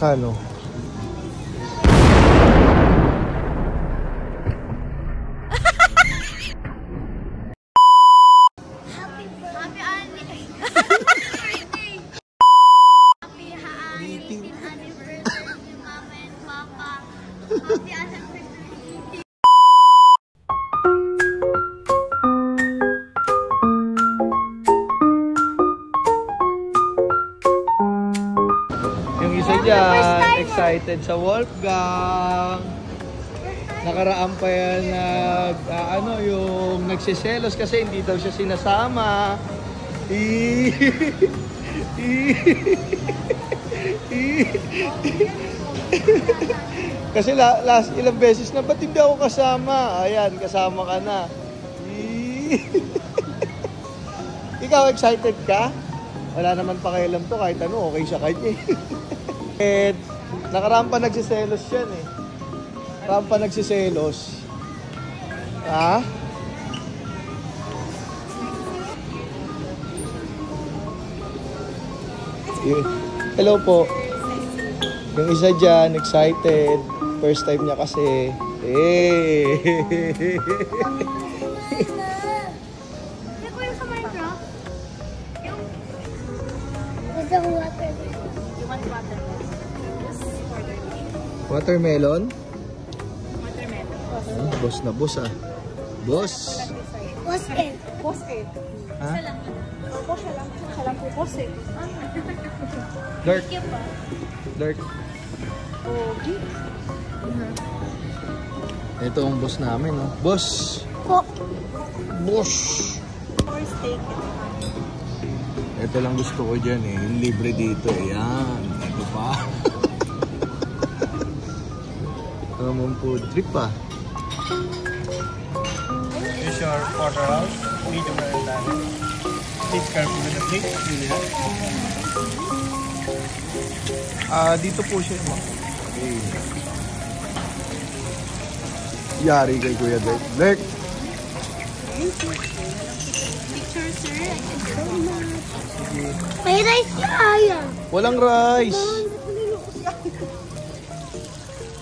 Kano? Yung isa dyan, excited sa Wolfgang. Nakaraan pa yan yung nagsiselos kasi hindi daw siya sinasama. Kasi last ilang beses na, ba't hindi ako kasama? Ayan, kasama ka na. Ikaw, excited ka? Wala naman pakialam to, kahit ano, okay siya kanya. Nakaraan pa nagsiselos yan eh. Nakaraan pa nagsiselos. Ha? Hello po. Yung isa dyan, excited. First time niya kasi. Watermelon? Watermelon. Boss na boss ah. Boss. Boss eh. Boss eh. Ha? Boss siya lang. Siya lang po boss eh. Dirt. Dirt. Okay. Ito ang boss namin, no? Boss! Boss! Or steak. Ito lang gusto ko dyan eh. Yung libre dito eh. Yan. Ito pa. Ito naman food trip pa. Here's your porterhouse. Medium well done. Please careful with the plate. Dito po siya. Yari kay Kuya Dirk. Dirk! Picture, sir. May rice kaya. Walang rice!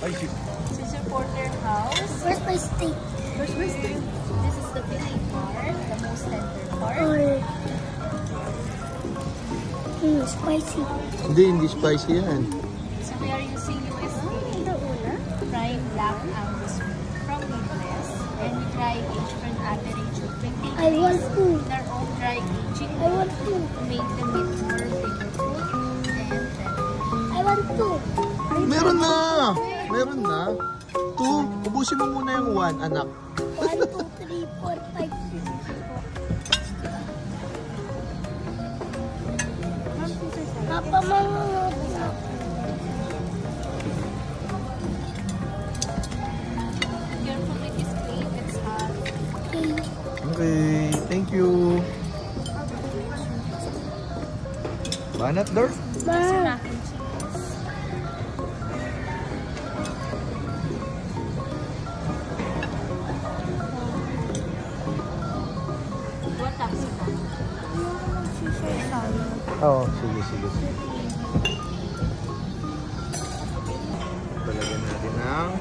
Ay, This is your porterhouse. Where's my steak? Where's my steak? This is the filling part, the most tender part. Spicy. hindi spicy yan. So we are using USD prime black Angus from Midwest, and we dry age for an average of 20 days. I want to. In our own dry aging I want to. to make the meat more flavorful and tender. I want to. Meron na! Meron na. 2. Ubusin mo muna yung 1, anak. 1, 2, 3, 4, 5, 6. Papa, manunod na. Careful with this plate, it's hot. Okay, thank you. Banat, Dirk? This is your mac and cheese. What taxi ka? Oo, sige. Palagyan natin ng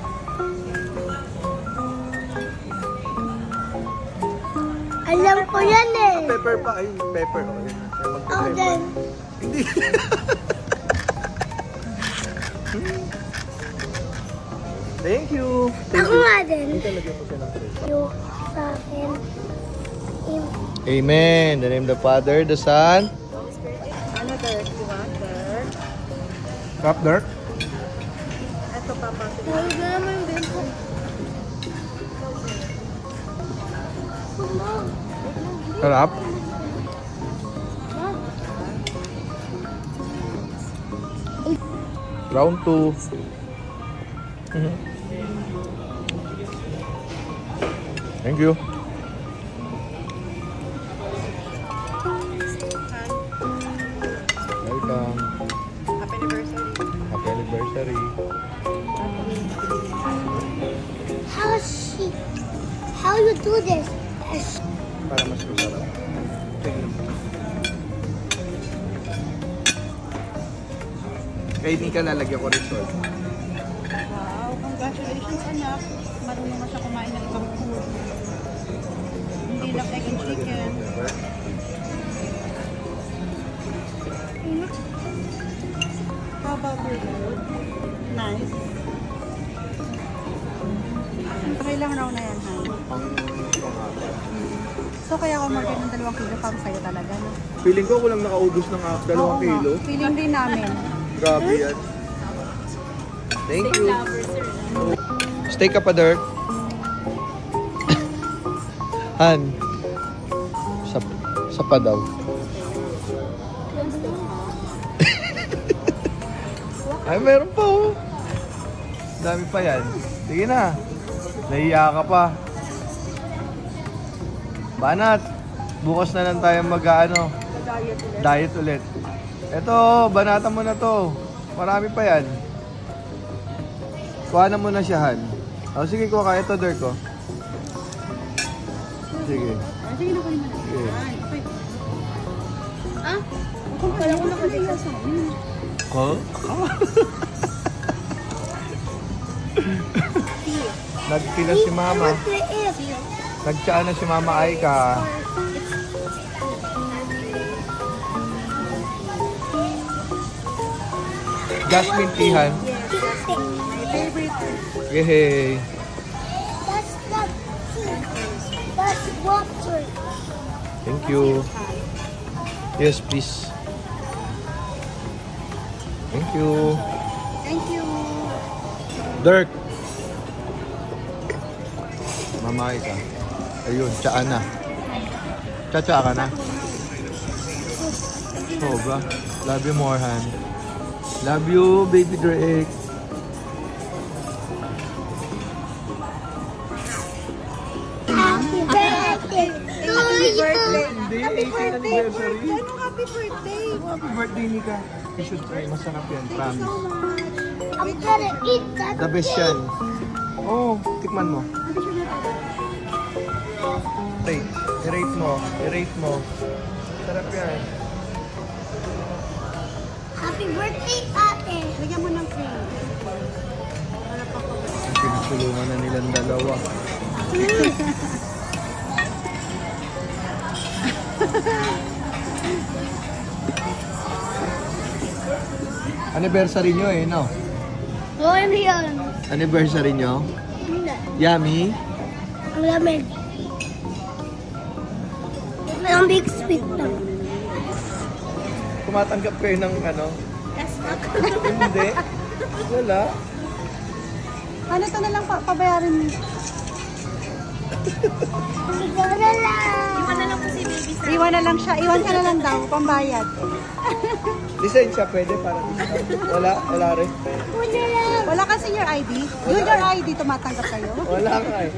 Alam ko yan eh. pepper pa. Ay, pepper. Ako din. Hindi. Thank you. Ako nga din. Talagyan ko siya ng pepper. Yung sa akin. Amen. In the name of the Father, the Son. Ano, Dirk? You want Dirk? Cup, Dirk. Ito, Papa. Huwag na naman din po. Sarap. Round 2. Thank you. Welcome. Happy anniversary. Happy anniversary. How you do this? Para mas masarap. Kay Nika lalagyan ko rin salt. Wow, congratulations anak. Marunong na siya kumain ng ibang food. Hindi lang egg and chicken. How about your food? Nice. Okay lang raw na yan, ha? So kaya ako mag ng 2 kilo pang sa'yo talaga, no? Feeling ko lang nakaubos ng 2 Oo nga. kilo. Feeling din namin. Grabe yan. Thank you. Stay ka pa, Dirk. Han. Sa pa daw. Ay, meron pa oh. Dami pa yan. Sige na. Nahiya ka pa. Banat. Bukas na lang tayo diet ulit. Ito, banatan mo na to. Marami pa yan. Kuha na muna siya, Han. O, sige, kuha ka. Ito, Dirk, oh. Sige. Sige na, kunin mo na. Sige. Okay. Ah? Kung pala ko nakaliya sa amin. Huh? Nagpila si Mama. Nagtsaan na si Mama Aika. Jasmine Tihan. Yehey. That's not tea. That's water. Thank you. Yes, please. Thank you. Thank you. Dirk. Mama Aika. Ayun, tsaan na. Tsa-tsa ka na. Oh, ba? Love you more, Han. Love you, baby Drake. Happy birthday to you. Happy birthday! Ano happy birthday? Happy birthday, Nika. You should try. Masarap yan, promise. I'm gonna eat that. The best yan. Oh, tikman mo. I-rate mo. I-rate mo. Sarap yan. Happy birthday, ate. Lagyan mo ng cream. Pinagtulungan na nilang dalawa. Anniversary nyo eh, no? Oh, ano yun? Anniversary nyo? Hindi. Yummy? Ang lamig. Ang big sweet lang. Tumatanggap kayo ng ano? Hindi. Wala. Ano ito na lang pabayarin mo? Ikaw na lang. Iwan na lang siya. Iwan ka na lang daw. Pambayad. Design siya pwede para discount. Wala? Wala rin. Una lang. Wala ka senior ID? Junior ID tumatanggap kayo? Wala ka eh.